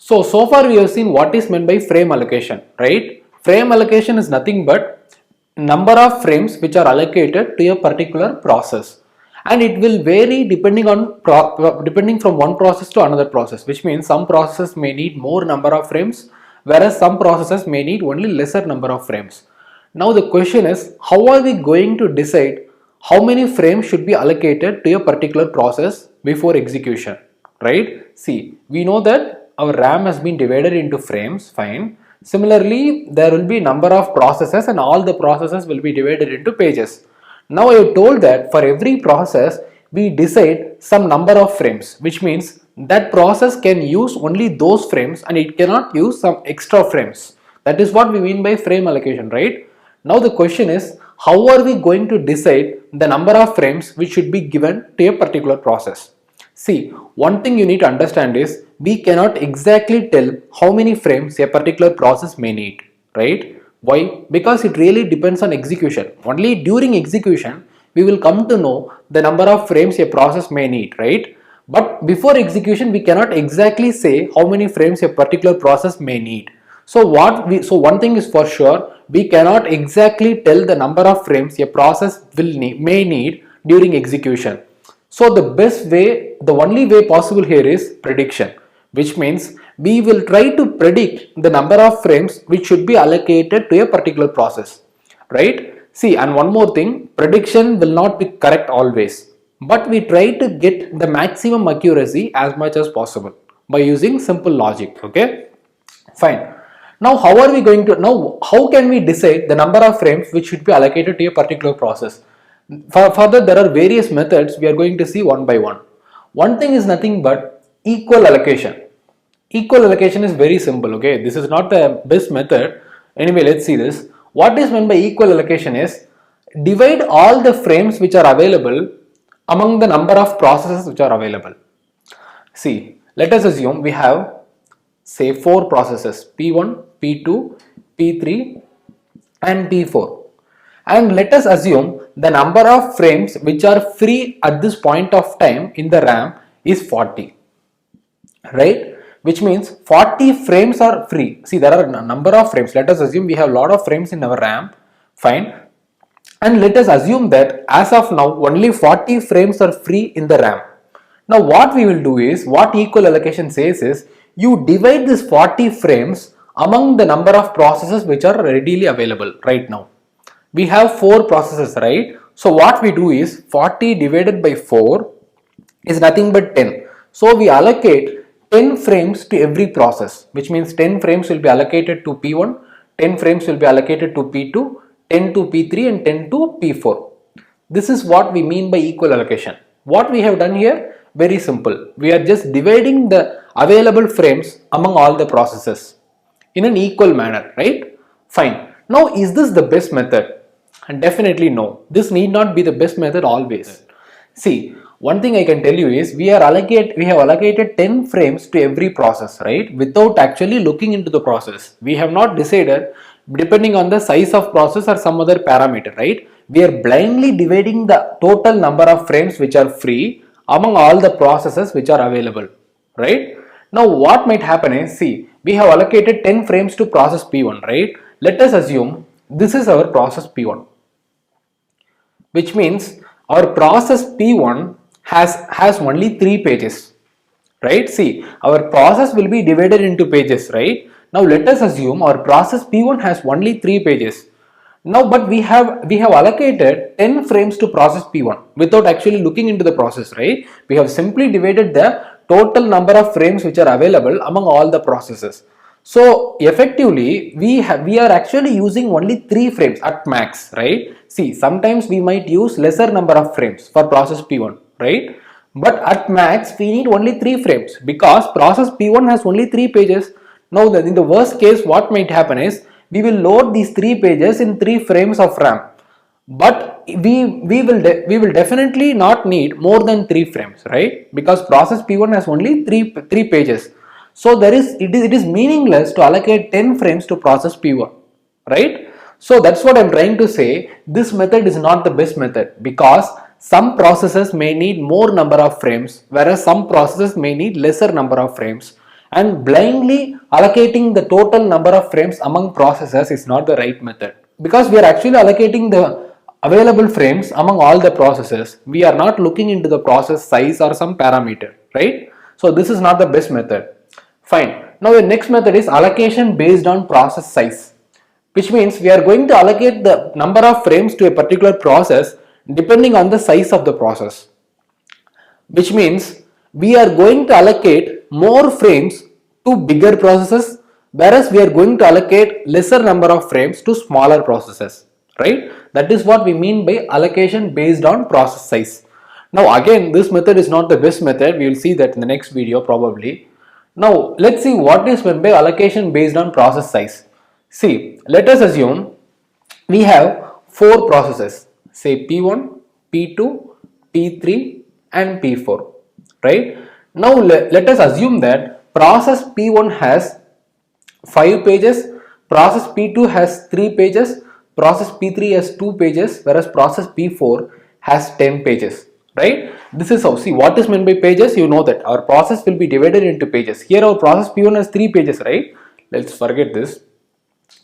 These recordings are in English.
So far we have seen what is meant by frame allocation, right? Frame allocation is nothing but number of frames which are allocated to a particular process, and it will vary depending from one process to another process, which means some processes may need more number of frames, whereas some processes may need only lesser number of frames. Now the question is, how are we going to decide how many frames should be allocated to a particular process before execution, right? See, we know that our RAM has been divided into frames, fine. Similarly, there will be number of processes and all the processes will be divided into pages. Now I have told that for every process we decide some number of frames, which means that process can use only those frames and it cannot use some extra frames. That is what we mean by frame allocation, right? Now the question is, how are we going to decide the number of frames which should be given to a particular process? See, one thing you need to understand is we cannot exactly tell how many frames a particular process may need, right? Why? Because it really depends on execution. Only during execution we will come to know the number of frames a process may need, right? But before execution we cannot exactly say how many frames a particular process may need. So one thing is for sure, we cannot exactly tell the number of frames a process may need during execution. So the only way possible here is prediction, which means we will try to predict the number of frames which should be allocated to a particular process, right? See, and one more thing, prediction will not be correct always, but we try to get the maximum accuracy as much as possible by using simple logic, okay? Fine. Now how can we decide the number of frames which should be allocated to a particular process? Further, there are various methods we are going to see one by one. One thing is nothing but equal allocation. Equal allocation is very simple, okay? This is not the best method. Anyway, let's see this. What is meant by equal allocation is divide all the frames which are available among the number of processes which are available. See, let us assume we have say 4 processes, P1, P2, P3 and P4, and let us assume the number of frames which are free at this point of time in the RAM is 40, right? Which means 40 frames are free. See, there are a number of frames. Let us assume we have a lot of frames in our RAM, fine, and let us assume that as of now only 40 frames are free in the RAM. Now what we will do is, what equal allocation says is, you divide this 40 frames among the number of processes which are readily available right now. We have 4 processes, right? So what we do is 40 divided by 4 is nothing but 10. So we allocate 10 frames to every process, which means 10 frames will be allocated to P1, 10 frames will be allocated to P2, 10 to P3 and 10 to P4. This is what we mean by equal allocation. What we have done here? Very simple. We are just dividing the available frames among all the processes in an equal manner, right? Fine. Now, is this the best method? And definitely no. This need not be the best method always. See, one thing I can tell you is we have allocated 10 frames to every process, right? Without actually looking into the process. We have not decided depending on the size of process or some other parameter, right? We are blindly dividing the total number of frames which are free among all the processes which are available, right? Now what might happen is, see, we have allocated 10 frames to process P1, right? Let us assume this is our process P1, which means our process P1 has only 3 pages, right? See, our process will be divided into pages, right? Now let us assume our process P1 has only 3 pages. Now, but we have allocated 10 frames to process P1 without actually looking into the process, right? We have simply divided the total number of frames which are available among all the processes. So effectively, we are actually using only 3 frames at max, right? See, sometimes we might use lesser number of frames for process P1, right? But at max, we need only 3 frames because process P1 has only 3 pages. Now, in the worst case, what might happen is, we will load these 3 pages in 3 frames of RAM, but we will definitely not need more than 3 frames, right? Because process P1 has only 3 pages. So it is meaningless to allocate 10 frames to process P1, right? So that's what I'm trying to say. This method is not the best method because some processes may need more number of frames, whereas some processes may need lesser number of frames. and blindly allocating the total number of frames among processes is not the right method, because we are actually allocating the available frames among all the processes. We are not looking into the process size or some parameter, right? So this is not the best method. Fine. Now the next method is allocation based on process size, which means we are going to allocate the number of frames to a particular process depending on the size of the process, which means we are going to allocate more frames to bigger processes, whereas we are going to allocate lesser number of frames to smaller processes, right? That is what we mean by allocation based on process size. Now again, this method is not the best method. We will see that in the next video probably. Now let's see what is meant by allocation based on process size. See, let us assume we have four processes, say P1, P2, P3 and P4, right? Now let us assume that process P1 has 5 pages, process P2 has 3 pages, process P3 has 2 pages, whereas process P4 has 10 pages, right? This is how, see what is meant by pages, you know that our process will be divided into pages. Here our process P1 has 3 pages, right? Let's forget this.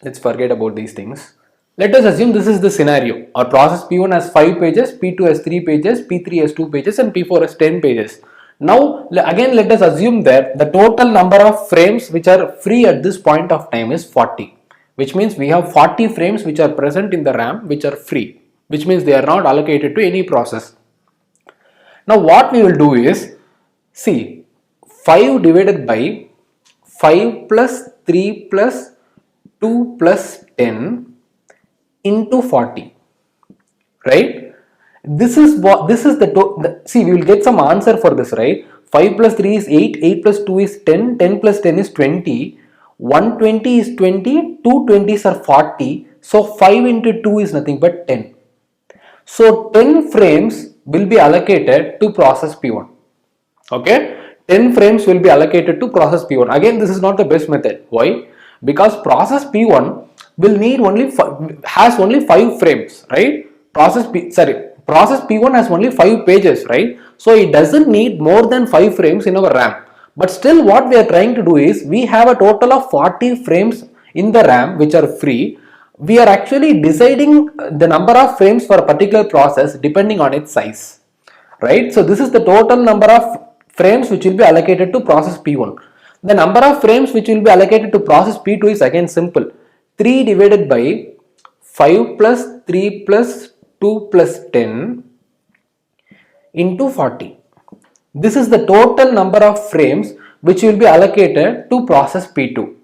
Let's forget about these things. Let us assume this is the scenario. Our process P1 has 5 pages, P2 has 3 pages, P3 has 2 pages and P4 has 10 pages. Now again let us assume that the total number of frames which are free at this point of time is 40, which means we have 40 frames which are present in the RAM which are free, which means they are not allocated to any process. Now what we will do is, see, 5 divided by 5 plus 3 plus 2 plus 10 into 40, right? This is the see, we will get some answer for this, right? 5 plus 3 is 8, 8 plus 2 is 10, 10 plus 10 is 20, 120 is 20, 2 20s are 40, so 5 into 2 is nothing but 10. So 10 frames will be allocated to process P1, okay? 10 frames will be allocated to process P1. Again, this is not the best method. Why? Because process P1 will need has only 5 frames, right? Process P1 has only 5 pages, right? So it doesn't need more than 5 frames in our RAM. But still what we are trying to do is, we have a total of 40 frames in the RAM which are free. We are actually deciding the number of frames for a particular process depending on its size, right? So this is the total number of frames which will be allocated to process P1. The number of frames which will be allocated to process P2 is again simple. 3 divided by 5 plus 3 plus 2 plus 10 into 40. This is the total number of frames which will be allocated to process P2,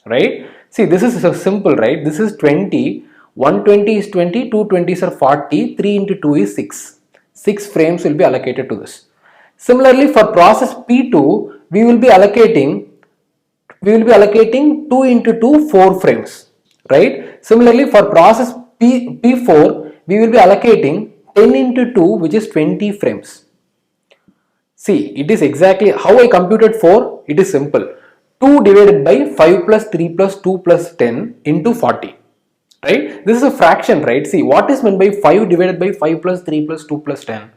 right? See, this is so simple, right? This is 20, 120 is 20, 2 20s are 40, 3 into 2 is 6. 6 frames will be allocated to this. Similarly, for process P2, we will be allocating 2 into 2, 4 frames, right? Similarly, for process P4, we will be allocating 10 into 2, which is 20 frames. See, it is exactly how I computed 4. It is simple. 2 divided by 5 plus 3 plus 2 plus 10 into 40, right? This is a fraction, right? See, what is meant by 5 divided by 5 plus 3 plus 2 plus 10?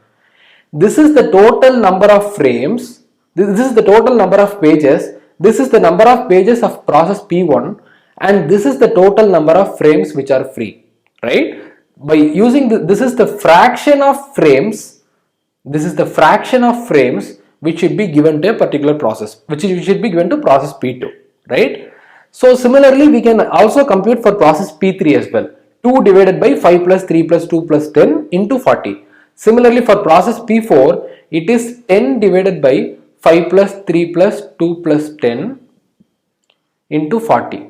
This is the total number of frames. This is the total number of pages. This is the number of pages of process P1, and this is the total number of frames which are free, right? By using this is the fraction of frames. This is the fraction of frames which should be given to a particular process, which should be given to process P2, right? So similarly, we can also compute for process P3 as well. 2 divided by 5 plus 3 plus 2 plus 10 into 40. Similarly, for process P4, it is 10 divided by 5 plus 3 plus 2 plus 10 into 40,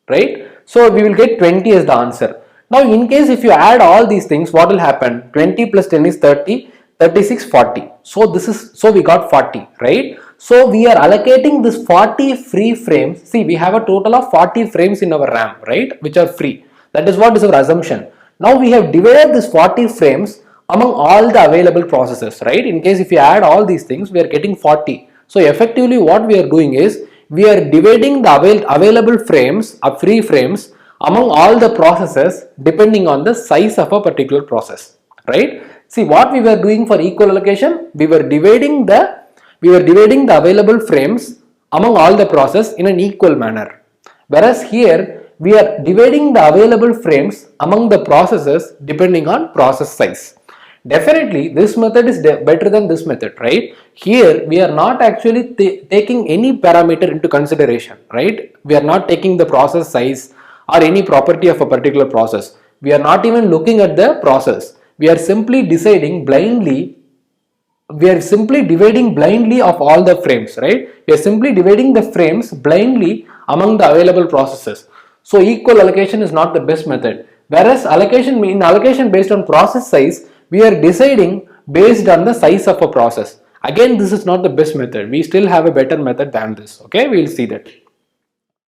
right? So we will get 20 as the answer. Now in case if you add all these things, what will happen? 20 plus 10 is 30, 36, 40. So we got 40, right? So we are allocating this 40 free frames. See, we have a total of 40 frames in our RAM, right? Which are free. That is what is our assumption. Now we have divided this 40 frames among all the available processes, right? In case if you add all these things, we are getting 40. So effectively what we are doing is, we are dividing the available frames, free frames, among all the processes depending on the size of a particular process, right? See, what we were doing for equal allocation, we were dividing the available frames among all the process in an equal manner. Whereas here we are dividing the available frames among the processes depending on process size. Definitely this method is better than this method, right? Here we are not actually taking any parameter into consideration, right? We are not taking the process size or any property of a particular process. We are not even looking at the process. We are simply deciding blindly. We are simply dividing blindly of all the frames, right? We are simply dividing the frames blindly among the available processes. So equal allocation is not the best method. Whereas in allocation based on process size, we are deciding based on the size of a process. Again, this is not the best method. We still have a better method than this. Okay, we will see that.